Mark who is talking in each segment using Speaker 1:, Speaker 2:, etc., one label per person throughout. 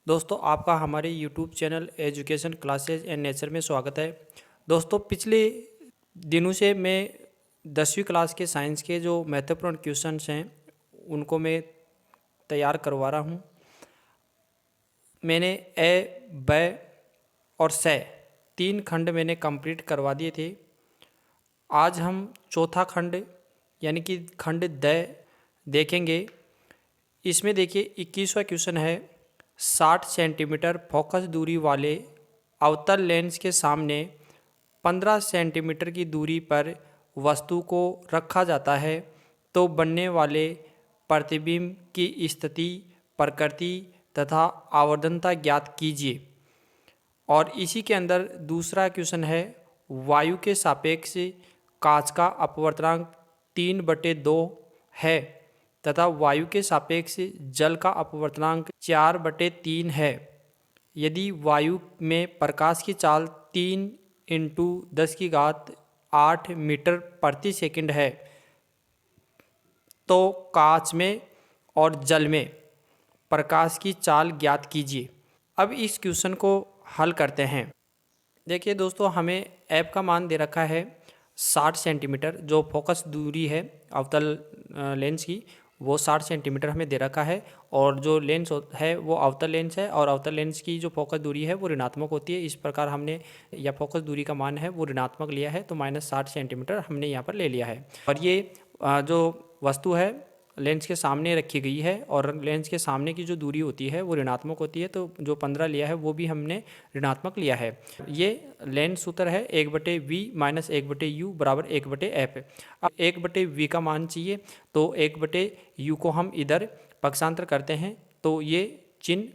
Speaker 1: दोस्तों आपका हमारे YouTube channel education classes and nature में स्वागत है। दोस्तों पिछले दिनों से मैं 10वीं क्लास के साइंस के जो महत्वपूर्ण क्वेश्चंस हैं उनको मैं तैयार करवा रहा हूं। मैंने ए, ब और से 3 खंड मैंने कंप्लीट करवा दिए थे। आज हम चौथा खंड यानी कि खंड द देखेंगे। इसमें देखिए 21वां क्वेश्चन है, 60 सेंटीमीटर फोकस दूरी वाले अवतल लेंस के सामने 15 सेंटीमीटर की दूरी पर वस्तु को रखा जाता है तो बनने वाले प्रतिबिंब की स्थिति, प्रकृति तथा आवर्धनता ज्ञात कीजिए। और इसी के अंदर दूसरा क्वेश्चन है, वायु के सापेक्ष कांच का अपवर्तनांक 3/2 है तथा वायु के सापेक्ष जल का अपवर्तनांक 4/3 है। यदि वायु में प्रकाश की चाल 3 × 10⁸ मीटर प्रति सेकंड है तो कांच में और जल में प्रकाश की चाल ज्ञात कीजिए। अब इस क्वेश्चन को हल करते हैं। देखिए दोस्तों, हमें ऐप का मान दे रखा है 60 सेंटीमीटर, जो फोकस दूरी है अवतल लेंस की वो 60 सेंटीमीटर हमें दे रखा है। और जो लेंस है वो अवतल लेंस है और अवतल लेंस की जो फोकस दूरी है वो ऋणात्मक होती है। इस प्रकार हमने या फोकस दूरी का मान है वो ऋणात्मक लिया है, तो -60 सेंटीमीटर हमने यहाँ पर ले लिया है। और ये जो वस्तु है लेंस के सामने रखी गई है और लेंस के सामने की जो दूरी होती है वो ऋणात्मक होती है, तो जो 15 लिया है वो भी हमने ऋणात्मक लिया है। ये लेंस सूत्र है 1/v - 1/u = 1/f। अब 1/v का मान चाहिए तो 1/u को हम इधर पक्षांतर करते हैं तो ये चिन्ह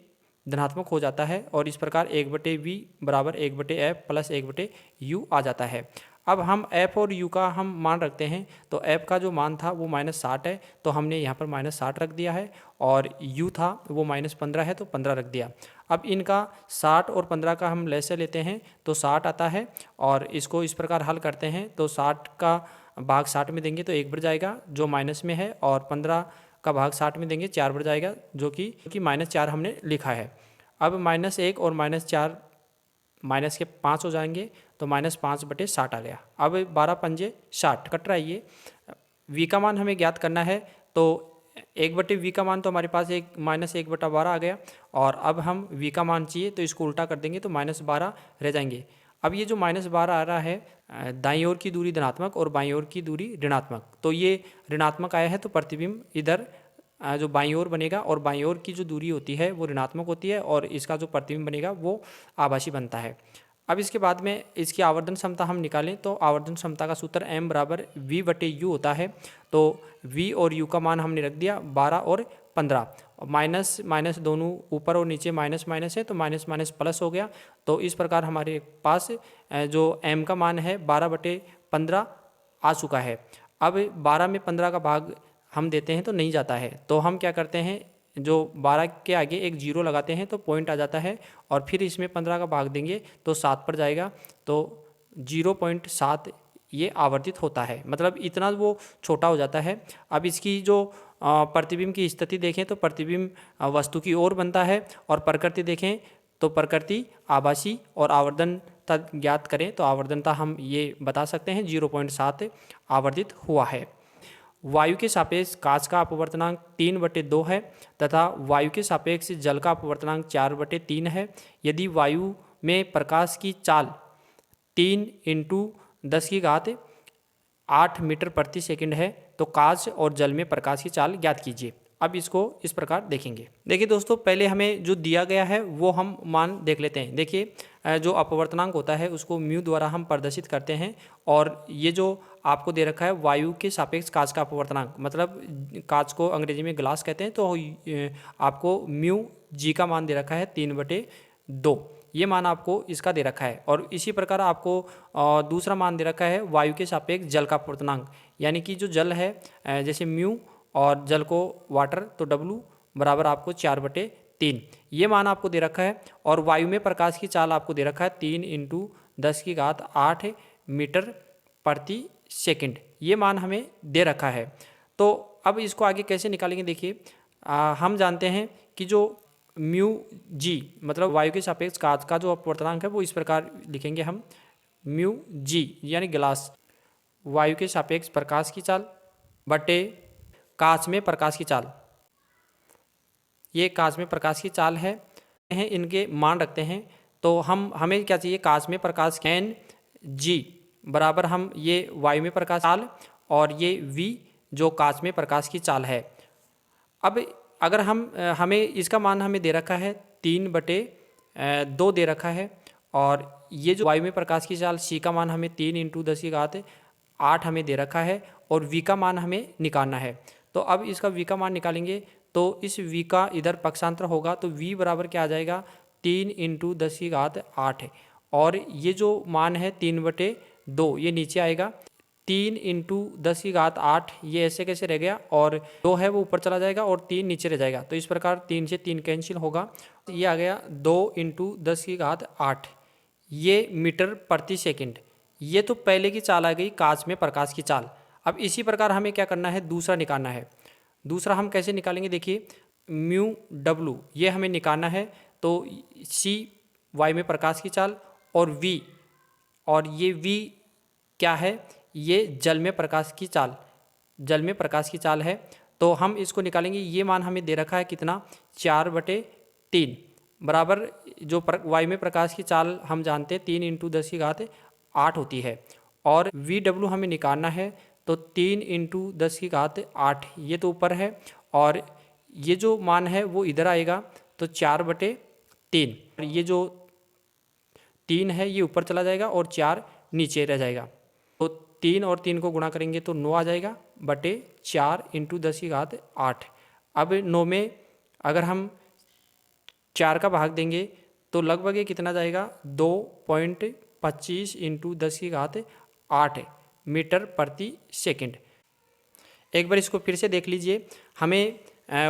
Speaker 1: धनात्मक हो जाता है और इस प्रकार 1/v = 1/f + 1/u आ जाता है। अब हम f और u का हम मान रखते हैं तो f का जो मान था वो -60 है तो हमने यहाँ पर -60 रख दिया है, और u था वो -15 है तो 15 रख दिया। अब इनका 60 और 15 का हम लसागु लेते हैं तो 60 आता है, और इसको इस प्रकार हल करते हैं तो 60 का भाग 60 में देंगे तो 1 बढ़ जाएगा जो माइनस में है, और 15 का भाग 60 में देंगे 4 बढ़ जाएगा जो कि -4 हमने लिखा है। अब -1 और -4 माइनस के 5 हो जाएंगे तो -5/60 आ गया। अब 12 पंजे 60 कट रहा है। ये v का मान हमें ज्ञात करना है तो 1/v का मान तो हमारे पास -1/12 आ गया, और अब हम v का मान चाहिए तो इसको उल्टा कर देंगे तो -12 रह जाएंगे। अब ये जो -12 आ रहा है, दाईं ओर की दूरी धनात्मक और बाईं ओर की दूरी ऋणात्मक, तो ये ऋणात्मक आया है तो प्रतिबिंब इधर जो बाईं ओर बनेगा, और बाईं ओर की जो दूरी होती है वो ऋणात्मक होती है और इसका जो प्रतिबिंब बनेगा वो आभासी बनता है। अब इसके बाद में इसकी आवर्धन क्षमता हम निकालें तो आवर्धन क्षमता का सूत्र m = v/u होता है। तो v और u का मान हमने रख दिया 12 और 15, माइनस माइनस दोनों ऊपर और नीचे माइनस माइनस है तो माइनस माइनस प्लस हो गया। तो इस प्रकार हमारे पास जो m का मान है 12/15 आ चुका है। अब 12 में 15 का भाग हम देते हैं तो नहीं जाता है, तो हम क्या करते हैं, जो 12 के आगे एक 0 लगाते हैं तो पॉइंट आ जाता है, और फिर इसमें 15 का भाग देंगे तो 7 पर जाएगा तो 0.7 ये आवर्तित होता है, मतलब इतना वो छोटा हो जाता है। अब इसकी जो प्रतिबिंब की स्थिति देखें तो प्रतिबिंब वस्तु की ओर बनता है, और प्रकृति देखें तो प्रकृति आभासी, और आवर्धनता ज्ञात करें तो आवर्धनता हम ये बता सकते हैं 0.7 आवर्तित हुआ है। वायु के सापेक्ष कांच का अपवर्तनांक 3/2 है तथा वायु के सापेक्ष जल का अपवर्तनांक 4/3 है। यदि वायु में प्रकाश की चाल 3 × 10⁸ मीटर प्रति सेकंड है तो कांच और जल में प्रकाश की चाल ज्ञात कीजिए। अब इसको इस प्रकार देखेंगे। देखिए दोस्तों, पहले हमें जो दिया गया है वो हम मान देख लेते हैं। देखिए जो अपवर्तनांक होता है उसको म्यू द्वारा हम प्रदर्शित करते हैं, और ये जो आपको दे रखा है वायु के सापेक्ष कांच का अपवर्तनांक, मतलब कांच को अंग्रेजी में ग्लास कहते हैं, तो आपको म्यू जी का मान दे रखा है 3/2, ये मान आपको इसका दे रखा है। और इसी प्रकार आपको दूसरा मान दे रखा है वायु के सापेक्ष जल का अपवर्तनांक, यानी कि जो जल है जैसे म्यू और जल को वाटर तो W बराबर आपको 4/3, ये मान आपको दे रखा है। और वायु में प्रकाश की चाल आपको दे रखा है 3 × 10⁸ मीटर प्रति सेकंड, ये मान हमें दे रखा है। तो अब इसको आगे कैसे निकालेंगे, देखिए हम जानते हैं कि जो म्यू जी, मतलब वायु के सापेक्ष कांच का जो अपवर्तनांक है वो इस प्रकार लिखेंगे हम, म्यू जी यानी ग्लास, वायु के सापेक्ष प्रकाश की चाल बटे कांच में प्रकाश की चाल। ये कांच में प्रकाश की चाल है, इनके मान रखते हैं। तो हमें क्या चाहिए, कांच में प्रकाश एन जी बराबर हम ये वायु में प्रकाश चाल और ये वी जो कांच में प्रकाश की चाल है। अब अगर हमें इसका मान हमें दे रखा है 3/2 दे रखा है, और ये जो वायु में प्रकाश की चाल सी का मान हमें 3 × 10⁸ हमें दे रखा है, और वी का मान हमें निकालना है। तो अब इसका वी का मान निकालेंगे तो इस v का इधर पक्षांतर होगा, तो v बराबर क्या आ जाएगा, 3 × 10⁸ और ये जो मान है 3/2 ये नीचे आएगा, 3 × 10⁸ ये ऐसे कैसे रह गया, और 2 है वो ऊपर चला जाएगा और 3 नीचे रह जाएगा। तो इस प्रकार 3 से 3 कैंसिल होगा, ये आ गया 2 × 10⁸ ये मीटर प्रति सेकंड। ये तो पहले की चाल आ गई कांच में प्रकाश की चाल। अब इसी प्रकार हमें क्या करना है, दूसरा निकालना है। दूसरा हम कैसे निकालेंगे, देखिए म्यू डब्लू ये हमें निकालना है। तो सी वायु में प्रकाश की चाल और वी, और ये वी क्या है, ये जल में प्रकाश की चाल, जल में प्रकाश की चाल है। तो हम इसको निकालेंगे, ये मान हमें दे रखा है कितना, 4/3 बराबर जो वायु में प्रकाश की चाल हम जानते हैं 3 × 10⁸ होती है, और वी डब्लू हमें निकालना है। तो 3 × 10⁸ ये तो ऊपर है, और ये जो मान है वो इधर आएगा, तो 4/3, ये जो 3 है ये ऊपर चला जाएगा और 4 नीचे रह जाएगा। तो 3 और 3 को गुणा करेंगे तो 9 आ जाएगा बटे 4 × 10⁸। अब 9 में अगर हम 4 का भाग देंगे तो लगभग ये कितना जाएगा, 2.25 × 10⁸ मीटर प्रति सेकंड। एक बार इसको फिर से देख लीजिए, हमें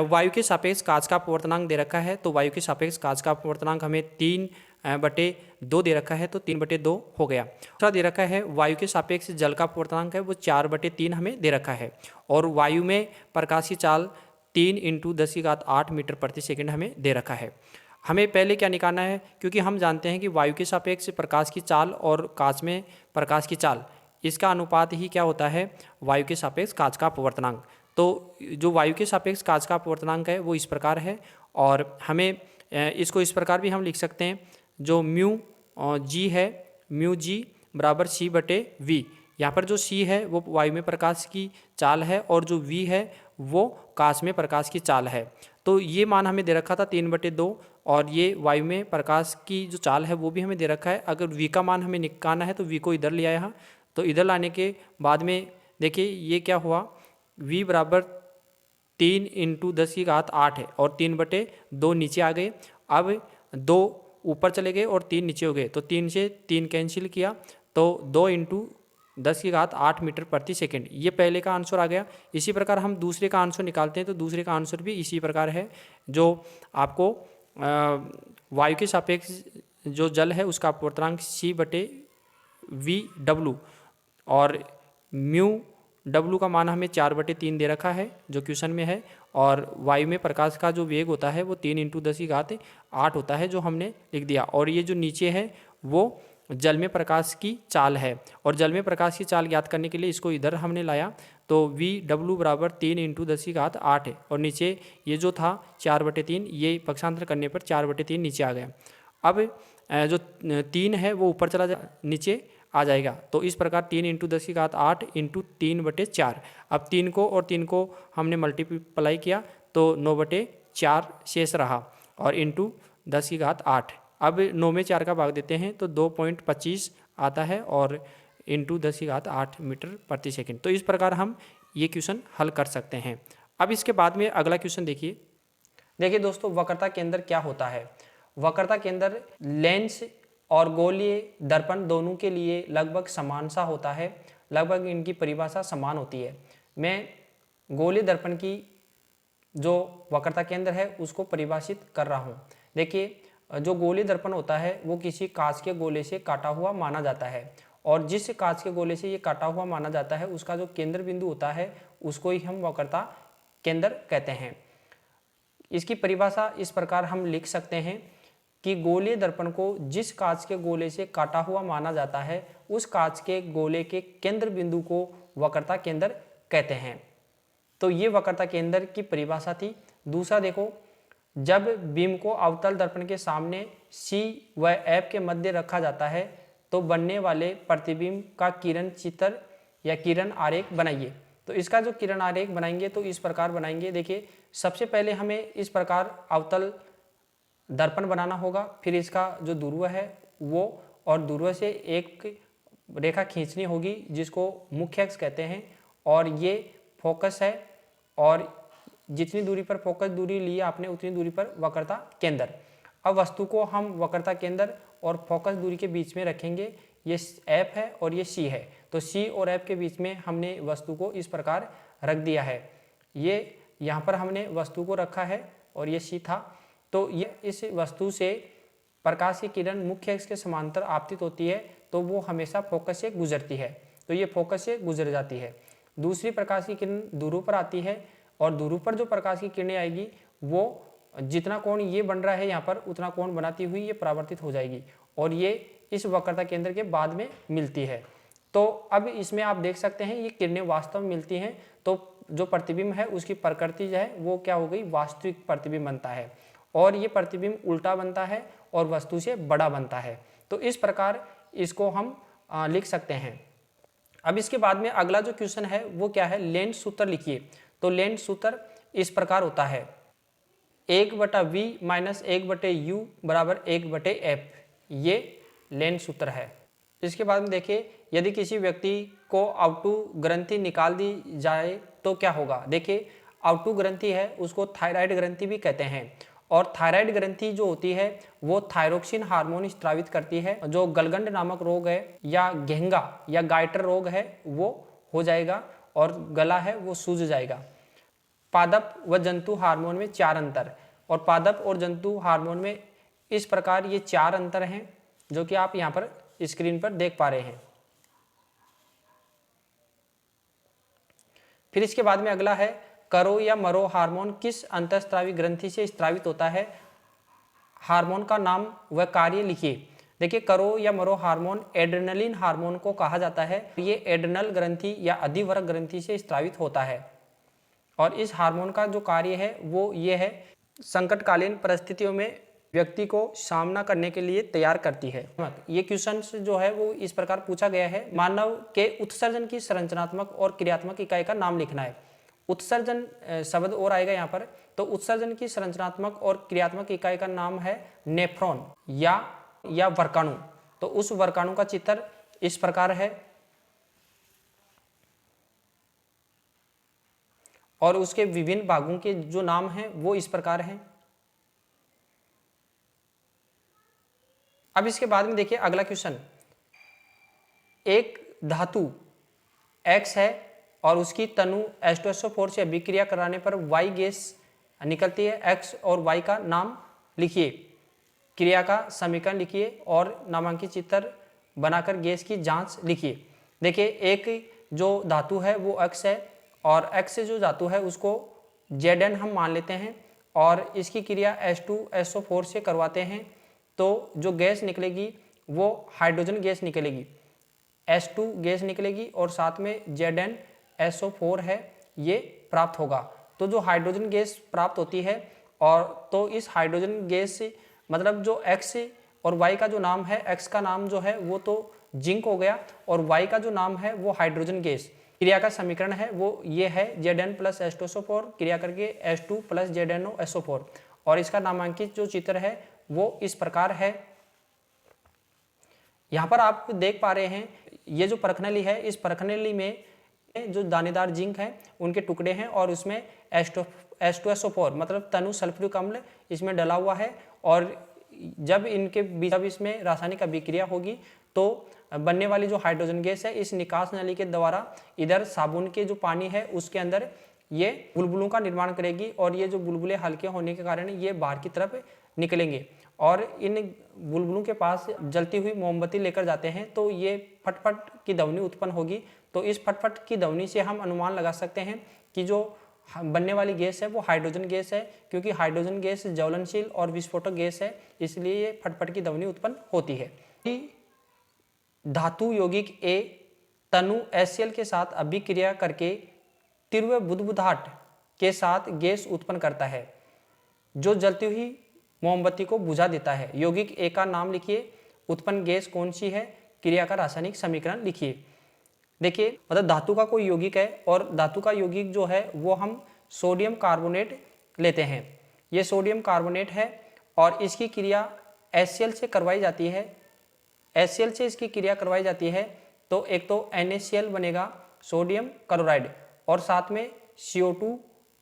Speaker 1: वायु के सापेक्ष कांच का अपवर्तनांक दे रखा है। तो वायु के सापेक्ष कांच का अपवर्तनांक हमें 3/2 दे रखा है, तो 3/2 हो गया। दूसरा दे रखा है वायु के सापेक्ष जल का अपवर्तनांक है वो 4/3 हमें दे रखा है, और वायु में प्रकाश की चाल 3 × 10⁸ मीटर प्रति सेकंड हमें दे रखा है। हमें पहले क्या निकालना है, क्योंकि हम जानते हैं कि वायु के सापेक्ष प्रकाश की चाल और कांच में प्रकाश की चाल इसका अनुपात ही क्या होता है, वायु के सापेक्ष कांच का अपवर्तनांक। तो जो वायु के सापेक्ष कांच का अपवर्तनांक है वो इस प्रकार है, और हमें इसको इस प्रकार भी हम लिख सकते हैं, जो म्यू जी है, म्यू जी बराबर C/V। यहाँ पर जो C है वो वायु में प्रकाश की चाल है, और जो V है वो कांच में प्रकाश की चाल है। तो ये मान हमें दे रखा था 3/2, और ये वायु में प्रकाश की जो चाल है वो भी हमें दे रखा है। अगर V का मान हमें निकालना है तो V को इधर ले आया, तो इधर लाने के बाद में देखिए ये क्या हुआ, V बराबर 3 × 10⁸ है, और 3/2 नीचे आ गए। अब 2 ऊपर चले गए और 3 नीचे हो गए, तो 3 से 3 कैंसिल किया, तो 2 × 10⁸ मीटर प्रति सेकंड, ये पहले का आंसर आ गया। इसी प्रकार हम दूसरे का आंसर निकालते हैं, तो दूसरे का आंसर भी इसी प्रकार है, जो आपको वायु के सापेक्ष जो जल है उसका अपवर्तनांक C/V डब्लू, और म्यू डब्लू का मान हमें 4/3 दे रखा है जो क्वेश्चन में है, और वायु में प्रकाश का जो वेग होता है वो 3 × 10⁸ होता है, जो हमने लिख दिया। और ये जो नीचे है वो जल में प्रकाश की चाल है, और जल में प्रकाश की चाल ज्ञात करने के लिए इसको इधर हमने लाया, तो V डब्लू बराबर 3 × 10⁸ है, और नीचे ये जो था 4/3, ये पक्षांतर करने पर 4/3 नीचे आ गया। अब जो 3 है वो ऊपर चला नीचे आ जाएगा, तो इस प्रकार 3 × 10⁸ × 3/4। अब 3 को और 3 को हमने मल्टीप्लाई किया तो 9/4 शेष रहा, और इंटू 10⁸। अब 9 में 4 का भाग देते हैं तो 2.25 आता है, और इंटू 10⁸ मीटर प्रति सेकंड। तो इस प्रकार हम ये क्वेश्चन हल कर सकते हैं। अब इसके बाद में अगला क्वेश्चन देखिए दोस्तों, वक्रता के अंदर क्या होता है। वक्रता के अंदर लेंस और गोलीय दर्पण दोनों के लिए लगभग समान सा होता है, लगभग इनकी परिभाषा समान होती है। मैं गोलीय दर्पण की जो वक्रता केंद्र है उसको परिभाषित कर रहा हूँ। देखिए, जो गोलीय दर्पण होता है वो किसी कांच के गोले से काटा हुआ माना जाता है, और जिस कांच के गोले से ये काटा हुआ माना जाता है उसका जो केंद्र बिंदु होता है उसको ही हम वक्रता केंद्र कहते हैं। इसकी परिभाषा इस प्रकार हम लिख सकते हैं कि गोलीय दर्पण को जिस कांच के गोले से काटा हुआ माना जाता है उस कांच के गोले के केंद्र बिंदु को वक्रता केंद्र कहते हैं। तो ये वक्रता केंद्र की परिभाषा थी। दूसरा देखो, जब बीम को अवतल दर्पण के सामने C व F के मध्य रखा जाता है तो बनने वाले प्रतिबिंब का किरण चित्र या किरण आरेख बनाइए। तो इसका जो किरण आरेख बनाएंगे तो इस प्रकार बनाएंगे। देखिए, सबसे पहले हमें इस प्रकार अवतल दर्पण बनाना होगा, फिर इसका जो ध्रुव है वो और ध्रुव से एक रेखा खींचनी होगी जिसको मुख्य अक्ष कहते हैं, और ये फोकस है, और जितनी दूरी पर फोकस दूरी ली आपने उतनी दूरी पर वक्रता केंद्र। अब वस्तु को हम वक्रता केंद्र और फोकस दूरी के बीच में रखेंगे। ये F है और ये C है, तो C और F के बीच में हमने वस्तु को इस प्रकार रख दिया है। ये यहाँ पर हमने वस्तु को रखा है और ये C था। तो ये इस वस्तु से प्रकाश की किरण मुख्य अक्ष के समांतर आपतित होती है तो वो हमेशा फोकस से गुजरती है, तो ये फोकस से गुजर जाती है। दूसरी प्रकाश की किरण ध्रुव पर आती है, और ध्रुव पर जो प्रकाश की किरणें आएगी वो जितना कोण ये बन रहा है यहाँ पर उतना कोण बनाती हुई ये परावर्तित हो जाएगी, और ये इस वक्रता केंद्र के बाद में मिलती है। तो अब इसमें आप देख सकते हैं ये किरणें वास्तव में मिलती हैं, तो जो प्रतिबिंब है उसकी प्रकृति जो है वो क्या हो गई, वास्तविक प्रतिबिंब बनता है, और ये प्रतिबिंब उल्टा बनता है और वस्तु से बड़ा बनता है। तो इस प्रकार इसको हम लिख सकते हैं। अब इसके बाद में अगला जो क्वेश्चन है वो क्या है, लेंस सूत्र लिखिए। तो लेंस सूत्र इस प्रकार होता है 1/v माइनस 1/u बराबर 1/f, ये लेंस सूत्र है। इसके बाद में देखिए, यदि किसी व्यक्ति को आउटू ग्रंथि निकाल दी जाए तो क्या होगा। देखिए, आउटू ग्रंथि है उसको थायराइड ग्रंथि भी कहते हैं, और थायराइड ग्रंथि जो होती है वो थायरोक्सिन हार्मोन स्रावित करती है। जो गलगंड नामक रोग है या घेंगा या गाइटर रोग है वो हो जाएगा, और गला है वो सूज जाएगा। पादप व जंतु हार्मोन में 4 अंतर, और पादप और जंतु हार्मोन में इस प्रकार ये 4 अंतर हैं जो कि आप यहाँ पर स्क्रीन पर देख पा रहे हैं। फिर इसके बाद में अगला है, करो या मरो हार्मोन किस अंतःस्रावी ग्रंथि से स्रावित होता है, हार्मोन का नाम व कार्य लिखिए। देखिए, करो या मरो हार्मोन एड्रेनलिन हार्मोन को कहा जाता है। ये एड्रेनल ग्रंथि या अधिवृक्क ग्रंथि से स्रावित होता है, और इस हार्मोन का जो कार्य है वो ये है, संकटकालीन परिस्थितियों में व्यक्ति को सामना करने के लिए तैयार करती है। ये क्वेश्चन जो है वो इस प्रकार पूछा गया है, मानव के उत्सर्जन की संरचनात्मक और क्रियात्मक इकाई का नाम लिखना है। उत्सर्जन शब्द और आएगा यहाँ पर, तो उत्सर्जन की संरचनात्मक और क्रियात्मक इकाई का नाम है नेफ्रॉन या वर्काणु। तो उस वर्काणु का चित्र इस प्रकार है, और उसके विभिन्न भागों के जो नाम हैं वो इस प्रकार हैं। अब इसके बाद में देखिए अगला क्वेश्चन, एक धातु X है और उसकी तनु H2SO4 से अभिक्रिया कराने पर Y गैस निकलती है। X और Y का नाम लिखिए, क्रिया का समीकरण लिखिए और नामांकित चित्र बनाकर गैस की जांच लिखिए। देखिए, एक जो धातु है वो X है, और X से जो धातु है उसको Zn हम मान लेते हैं, और इसकी क्रिया H2SO4 से करवाते हैं तो जो गैस निकलेगी वो हाइड्रोजन गैस निकलेगी, H2 गैस निकलेगी और साथ में ZnSO4 है ये प्राप्त होगा। तो जो हाइड्रोजन गैस प्राप्त होती है, और तो इस हाइड्रोजन गैस से मतलब जो X और Y का जो नाम है, X का नाम जो है वो तो जिंक हो गया, और Y का जो नाम है वो हाइड्रोजन गैस। क्रिया का समीकरण है वो ये है Zn प्लस H2SO4 क्रिया करके H2 प्लस ZnOSO4, और इसका नामांकित जो चित्र है वो इस प्रकार है। यहाँ पर आप देख पा रहे हैं ये जो परखनली है, इस परखनली में जो दानेदार जिंक है उनके टुकड़े हैं, और उसमें H2SO4 मतलब तनु सल्फ्यूरिक अम्ल इसमें डला हुआ है, और जब इसमें रासायनिक अभिक्रिया होगी तो बनने वाली जो हाइड्रोजन गैस है इस निकास नली के द्वारा इधर साबुन के जो पानी है उसके अंदर ये बुलबुलों का निर्माण करेगी, और ये जो बुलबुले हल्के होने के कारण ये बाहर की तरफ निकलेंगे, और इन बुलबुलों के पास जलती हुई मोमबत्ती लेकर जाते हैं तो ये फटफट की ध्वनि उत्पन्न होगी। तो इस फटफट की ध्वनि से हम अनुमान लगा सकते हैं कि जो बनने वाली गैस है वो हाइड्रोजन गैस है, क्योंकि हाइड्रोजन गैस ज्वलनशील और विस्फोटक गैस है, इसलिए ये फटफट की ध्वनि उत्पन्न होती है। धातु यौगिक ए तनु HCl के साथ अभिक्रिया करके तीव्र बुदबुदाहट के साथ गैस उत्पन्न करता है, जो जलती हुई मोमबत्ती को बुझा देता है। यौगिक ए का नाम लिखिए, उत्पन्न गैस कौन सी है, क्रिया का रासायनिक समीकरण लिखिए। देखिए मतलब धातु का कोई यौगिक है और धातु का यौगिक जो है वो हम सोडियम कार्बोनेट लेते हैं। ये सोडियम कार्बोनेट है और इसकी क्रिया HCl से करवाई जाती है। HCl से इसकी क्रिया करवाई जाती है तो एक तो NaCl बनेगा, सोडियम क्लोराइड, और साथ में CO2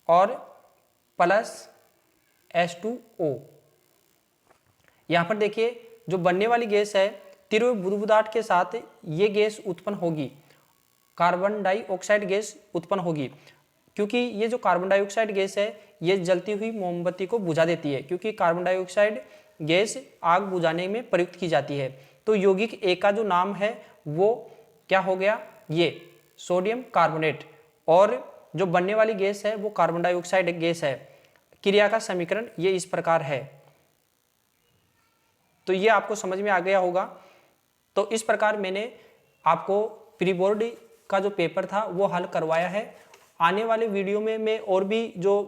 Speaker 1: और प्लस H2O। यहाँ पर देखिए जो बनने वाली गैस है तीव्र बुदबुदाहट के साथ ये गैस उत्पन्न होगी, कार्बन डाइऑक्साइड गैस उत्पन्न होगी, क्योंकि ये जो कार्बन डाइऑक्साइड गैस है ये जलती हुई मोमबत्ती को बुझा देती है, क्योंकि कार्बन डाइऑक्साइड गैस आग बुझाने में प्रयुक्त की जाती है। तो यौगिक ए का जो नाम है वो क्या हो गया, ये सोडियम कार्बोनेट, और जो बनने वाली गैस है वो कार्बन डाइऑक्साइड गैस है। क्रिया का समीकरण ये इस प्रकार है। तो ये आपको समझ में आ गया होगा। तो इस प्रकार मैंने आपको प्री बोर्ड का जो पेपर था वो हल करवाया है। आने वाले वीडियो में मैं और भी जो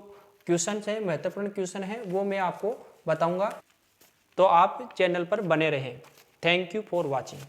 Speaker 1: क्वेश्चन हैं, महत्वपूर्ण क्वेश्चन हैं, वो मैं आपको बताऊंगा। तो आप चैनल पर बने रहें। Thank you for watching.